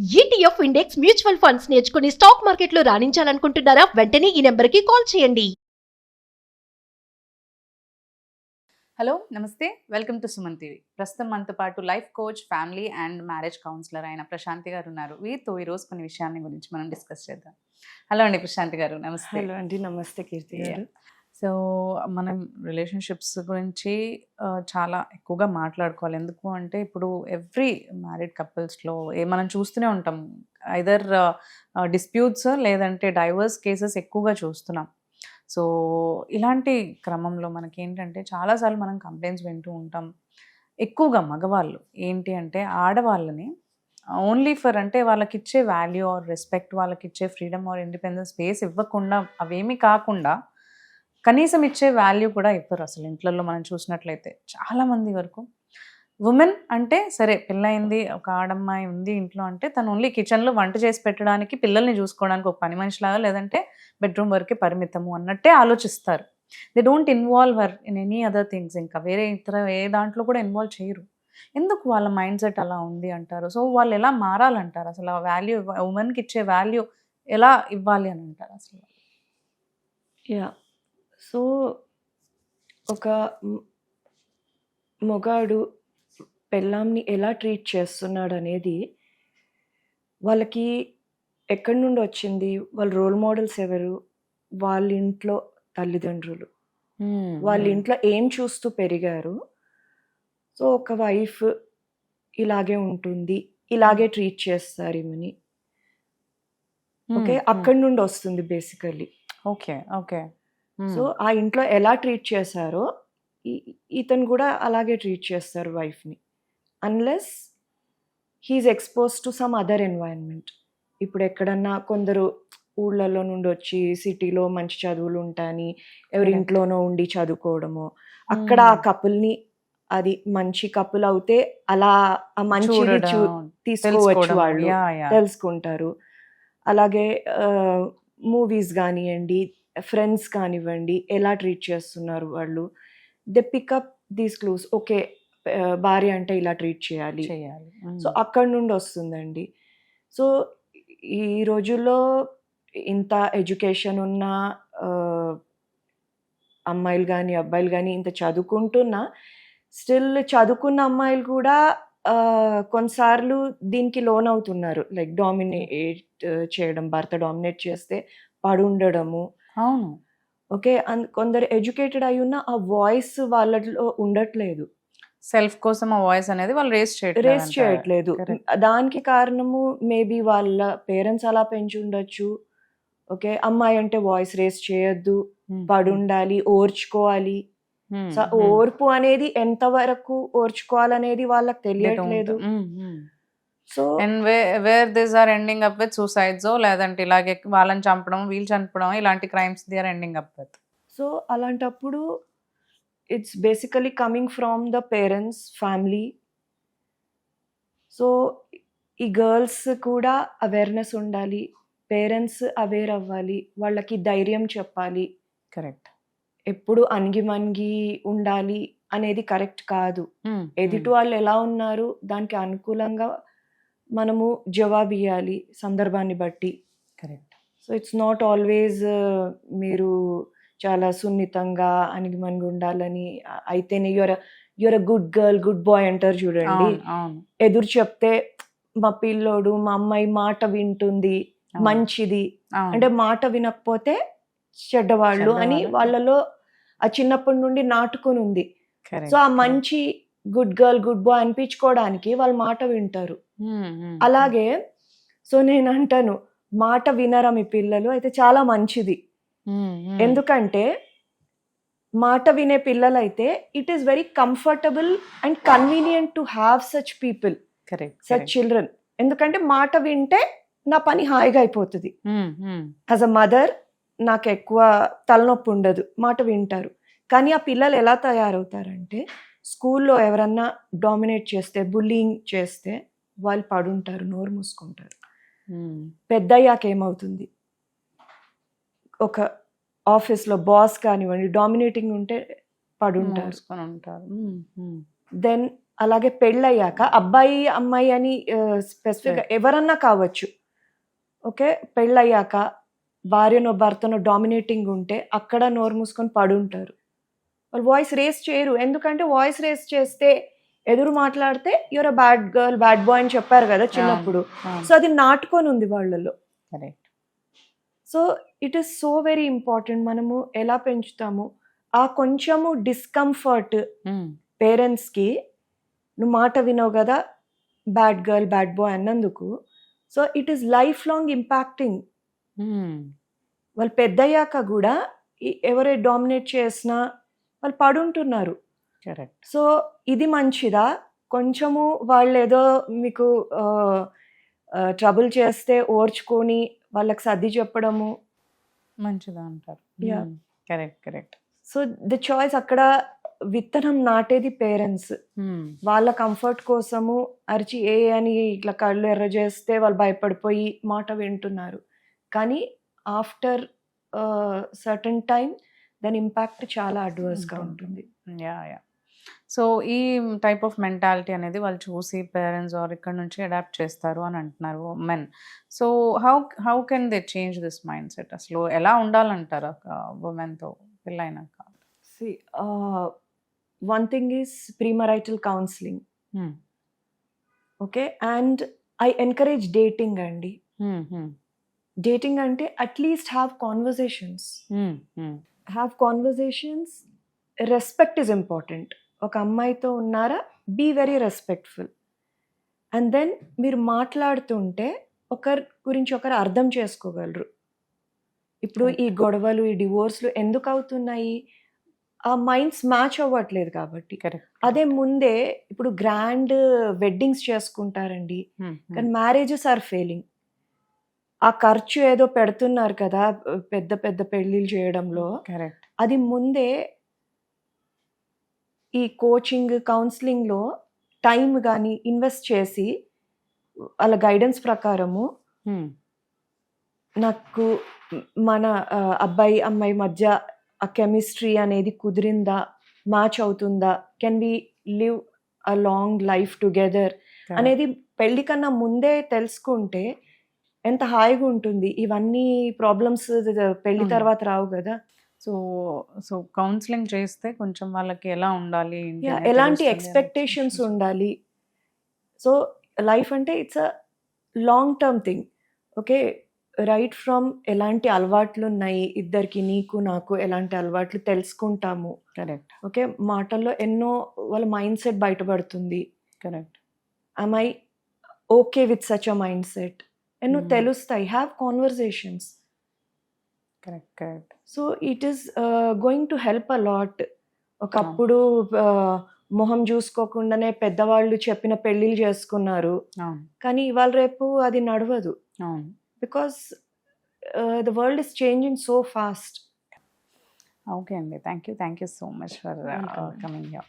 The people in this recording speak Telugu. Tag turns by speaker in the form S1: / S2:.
S1: ఈటీఎఫ్ ఇండెక్స్ మ్యూచువల్ ఫండ్స్ నేర్చుకుని స్టాక్ మార్కెట్లో రాణించాలనుకుంటున్నారా? వెంటనే ఈ నెంబర్కి కాల్ చేయండి.
S2: హలో నమస్తే, వెల్కమ్ టు సుమన్ టీవీ. ప్రస్తుతం మనతో పాటు life coach, family and marriage counsellor అయిన ప్రశాంతి గారు ఉన్నారు. వీరితో ఈరోజు కొన్ని విషయాన్ని గురించి మనం డిస్కస్ చేద్దాం. హలో అండి ప్రశాంతి గారు, నమస్తే.
S3: హలో అండి, నమస్తే కీర్తి గారు.
S2: సో మనం రిలేషన్షిప్స్ గురించి చాలా ఎక్కువగా మాట్లాడుకోవాలి. ఎందుకు అంటే ఇప్పుడు ఎవ్రీ మ్యారీడ్ కపుల్స్లో మనం చూస్తూనే ఉంటాం, ఐదర్ డిస్ప్యూట్స్ లేదంటే డైవర్స్ కేసెస్ ఎక్కువగా చూస్తున్నాం. సో ఇలాంటి క్రమంలో మనకి ఏంటంటే చాలాసార్లు మనం కంప్లైంట్స్ వింటూ ఉంటాం. ఎక్కువగా మగవాళ్ళు ఏంటి అంటే ఆడవాళ్ళని ఓన్లీ ఫర్ అంటే వాళ్ళకి ఇచ్చే వాల్యూ ఆర్ రెస్పెక్ట్, వాళ్ళకి ఇచ్చే ఫ్రీడమ్ ఆర్ ఇండిపెండెన్స్ స్పేస్ ఇవ్వకుండా, అవేమీ కాకుండా కనీసం ఇచ్చే వాల్యూ కూడా ఇవ్వరు అసలు. ఇంట్లలో మనం చూసినట్లయితే చాలామంది వరకు ఉమెన్ అంటే సరే పెళ్ళయింది, ఒక ఆడమ్మాయి ఉంది ఇంట్లో అంటే తను ఓన్లీ కిచెన్లో వంట చేసి పెట్టడానికి, పిల్లల్ని చూసుకోవడానికి ఒక పని మనిషిలాగా, లేదంటే బెడ్రూమ్ వరకే పరిమితము అన్నట్టే ఆలోచిస్తారు. They don't involve her in any other things. ఇంకా వేరే ఇతర ఏ దాంట్లో కూడా ఇన్వాల్వ్ చేయరు. ఎందుకు వాళ్ళ మైండ్ సెట్ అలా ఉంది అంటారు? సో వాళ్ళు ఎలా మారాలంటారు? అసలు ఆ వాల్యూ, ఉమెన్కి ఇచ్చే వాల్యూ ఎలా ఇవ్వాలి అని అంటారు అసలు?
S3: యా, సో ఒక మొగాడు పెళ్ళాంని ఎలా ట్రీట్ చేస్తున్నాడు అనేది వాళ్ళకి ఎక్కడి నుండి వచ్చింది, వాళ్ళ రోల్ మోడల్స్ ఎవరు, వాళ్ళ ఇంట్లో తల్లిదండ్రులు, వాళ్ళ ఇంట్లో ఏం చూస్తూ పెరిగారు. సో ఒక వైఫ్ ఇలాగే ఉంటుంది, ఇలాగే ట్రీట్ చేస్తారు ఈమెని. ఓకే, అక్కడి నుండి వస్తుంది బేసికల్లీ.
S2: Okay okay.
S3: సో ఆ ఇంట్లో ఎలా ట్రీట్ చేశారో ఇతను కూడా అలాగే ట్రీట్ చేస్తారు వైఫ్ని, unless he is expose to some other environment. ఇప్పుడు ఎక్కడన్నా కొందరు ఊళ్ళలో నుండి వచ్చి సిటీలో మంచి చదువులు ఉంటాయని ఎవరి ఇంట్లోనో ఉండి చదువుకోవడము, అక్కడ ఆ కపుల్ని, అది మంచి కపుల్ అవుతే అలా ఆ మంచి తీసుకోవచ్చు, వాళ్ళు తెలుసుకుంటారు. అలాగే మూవీస్ కానివ్వండి, ఫ్రెండ్స్ కానివ్వండి, ఎలా ట్రీట్ చేస్తున్నారు వాళ్ళు, they pickup these clues. Okay, భార్య అంటే ఇలా ట్రీట్ చేయాలి. సో అక్కడి నుండి వస్తుందండి. సో ఈ రోజుల్లో ఇంత ఎడ్యుకేషన్ ఉన్న అమ్మాయిలు కానీ అబ్బాయిలు కానీ ఇంత చదువుకుంటున్నా, స్టిల్ చదువుకున్న అమ్మాయిలు కూడా కొన్నిసార్లు దీనికి లోన్ అవుతున్నారు. లైక్ డామినేట్ చేయడం, భర్త డామినేట్ చేస్తే పడుండడము.
S2: అవును,
S3: ఓకే. కొందరు ఎడ్యుకేటెడ్ అయి ఉన్న ఆ వాయిస్ వాళ్ళలో ఉండట్లేదు,
S2: సెల్ఫ్ కోసం ఆ వాయిస్ అనేది వాళ్ళు రేస్
S3: చేయట్లేదు. దానికి కారణము మేబీ వాళ్ళ పేరెంట్స్ అలా పెంచి ఉండొచ్చు. ఓకే, అమ్మాయి అంటే వాయిస్ రేస్ చేయొద్దు, పడుండాలి, ఓర్చుకోవాలి. సో ఓర్పు అనేది ఎంతవరకు ఓర్చుకోవాలనేది వాళ్ళకి తెలియట్లేదు.
S2: So where this are ending up with suicides, లేదంటే ఇలాగే వాళ్ళని చంపడం, వీళ్ళు చంపడం, ఇలాంటి crimes they are ending up with.
S3: So అలాంటప్పుడు it's basically coming from the parents, family. So ఈ గర్ల్స్ కూడా అవేర్నెస్ ఉండాలి, పేరెంట్స్ అవేర్ అవ్వాలి, వాళ్ళకి ధైర్యం చెప్పాలి.
S2: కరెక్ట్.
S3: ఎప్పుడు అణిగిమణిగి ఉండాలి అనేది కరెక్ట్ కాదు. ఎదుటి వాళ్ళు ఎలా ఉన్నారు దానికి అనుకూలంగా మనము జవాబు ఇవ్వాలి సందర్భాన్ని బట్టి.
S2: Correct.
S3: So it's not always మీరు చాలా సున్నితంగా అణిగిమణిగి ఉండాలని అయితేనే you are a good girl, good boy అంటారు చూడండి. ఎదురు చెప్తే మా పిల్లోడు, మా అమ్మాయి మాట వింటుంది, మంచిది అంటే, మాట వినకపోతే చెడ్డవాళ్ళు అని వాళ్ళలో ఆ చిన్నప్పటి నుండి నాటుకొని ఉంది. సో ఆ మంచి గుడ్ గర్ల్, గుడ్ బాయ్ అనిపించుకోవడానికి వాళ్ళ మాట వింటారు. అలాగే సో నేను అంటాను, మాట వినరా మీ పిల్లలు అయితే చాలా మంచిది. ఎందుకంటే మాట వినే పిల్లలైతే it is very comfortable and convenient to have such people, such children. ఎందుకంటే మాట వింటే నా పని హాయిగా అయిపోతుంది. యాజ్ అ మదర్ నాకు ఎక్కువ తలనొప్పి ఉండదు, మాట వింటారు. కానీ ఆ పిల్లలు ఎలా తయారవుతారంటే, స్కూల్లో ఎవరన్నా డామినేట్ చేస్తే, బుల్లింగ్ చేస్తే వాళ్ళు పడుంటారు, నోరు మూసుకుంటారు. పెద్దయ్యాక ఏమవుతుంది, ఒక ఆఫీస్లో బాస్ కానివ్వండి డామినేటింగ్ ఉంటే పడుంటారు. దెన్ అలాగే పెళ్ళయ్యాక అబ్బాయి అమ్మాయి అని స్పెసిఫిక్గా ఎవరన్నా కావచ్చు. ఓకే, పెళ్ళయ్యాక భార్యనో భర్తనో డామినేటింగ్ ఉంటే అక్కడ నోరు మూసుకొని పడుంటారు. వాళ్ళు వాయిస్ రేస్ చేయరు. ఎందుకంటే వాయిస్ రేస్ చేస్తే ఎదురు మాట్లాడితే you're a bad girl bad boy అని చెప్పారు కదా చిన్నప్పుడు. సో అది నాటుకొని ఉంది వాళ్ళలో.
S2: Correct.
S3: So it is so very important. మనము ఎలా పెంచుతాము ఆ కొంచెము డిస్కంఫర్ట్ పేరెంట్స్కి, నువ్వు మాట వినవు కదా బ్యాడ్ గర్ల్ బ్యాడ్ బాయ్ అన్నందుకు. So it is life long impacting. వాళ్ళు పెద్దయ్యాక కూడా ఎవరే డామినేట్ చేసినా వాళ్ళు పడుంటున్నారు.
S2: కరెక్ట్.
S3: సో ఇది మంచిదా? కొంచెము వాళ్ళు ఏదో మీకు ట్రబుల్ చేస్తే ఓర్చుకొని వాళ్ళకి సర్ది చెప్పడము
S2: మంచిదా అంటారు.
S3: Yeah.
S2: Correct correct.
S3: So the choice అక్కడ విత్తనం నాటేది పేరెంట్స్. వాళ్ళ కంఫర్ట్ కోసము అరిచి ఏ అని ఇట్లా కళ్ళు ఎర్ర చేస్తే వాళ్ళు భయపడిపోయి మాట వింటున్నారు. కానీ ఆఫ్టర్ సర్టన్ టైం దాని ఇంపాక్ట్ చాలా అడ్వర్స్గా ఉంటుంది.
S2: Yeah yeah. సో ఈ టైప్ ఆఫ్ మెంటాలిటీ అనేది వాళ్ళు చూసి పేరెంట్స్ ఆర్ ఇక్కడ నుంచి అడాప్ట్ చేస్తారు అని అంటున్నారు men. So how can they change this mind set? అసలు ఎలా ఉండాలంటారు ఉమెన్తో పెళ్ళైనాక?
S3: See, one thing is premarital counseling. Okay, and I encourage dating అండి. డేటింగ్ అంటే at least have conversations. Have conversations. Respect is important. ఒక అమ్మాయితో ఉన్నారా, be very respectful. And then మీరు మాట్లాడుతుంటే ఒకరి గురించి ఒకరు అర్థం చేసుకోగలరు. ఇప్పుడు ఈ గొడవలు ఈ డివోర్స్లు ఎందుకు అవుతున్నాయి? ఆ మైండ్స్ మ్యాచ్ అవ్వట్లేదు కాబట్టి. అదే ముందే ఇప్పుడు గ్రాండ్ వెడ్డింగ్స్ చేసుకుంటారండి, కానీ మ్యారేజెస్ ఆర్ ఫెయిలింగ్. ఆ ఖర్చు ఏదో పెడుతున్నారు కదా పెద్ద పెద్ద పెళ్ళిళ్ళు చేయడంలో, అది ముందే ఈ కోచింగ్ కౌన్సిలింగ్లో టైం కానీ ఇన్వెస్ట్ చేసి వాళ్ళ గైడెన్స్ ప్రకారము నాకు మన అబ్బాయి అమ్మాయి మధ్య ఆ కెమిస్ట్రీ అనేది కుదిరిందా, మ్యాచ్ అవుతుందా, can we live a long life together అనేది పెళ్లి కన్నా ముందే తెలుసుకుంటే ఎంత హాయిగా ఉంటుంది. ఇవన్నీ ప్రాబ్లమ్స్ పెళ్లి తర్వాత రావు కదా.
S2: సో కౌన్సిలింగ్ చేస్తే కొంచెం వాళ్ళకి ఎలా ఉండాలి,
S3: ఎలాంటి ఎక్స్పెక్టేషన్స్ ఉండాలి. సో లైఫ్ అంటే it's a long term thing. Okay, right from ఎలాంటి అలవాట్లు ఉన్నాయి ఇద్దరికి, నీకు నాకు ఎలాంటి అలవాట్లు తెలుసుకుంటాము.
S2: కరెక్ట్.
S3: ఓకే, మాటల్లో ఎన్నో వాళ్ళ మైండ్ సెట్ బయటపడుతుంది.
S2: Correct.
S3: am I okay with such a mindset? ఎన్నో తెలుస్తాయి. Have conversations.
S2: Correct correct.
S3: So it is going to help a lot. ఒకప్పుడు మొహం చూసుకోకుండానే పెద్దవాళ్ళు చెప్పిన పెళ్ళిళ్ళు చేసుకున్నారు, కానీ ఇవాళ రేపు అది నడవదు. Because the world is changing so fast.
S2: Okay అండి, thank you so much for coming here.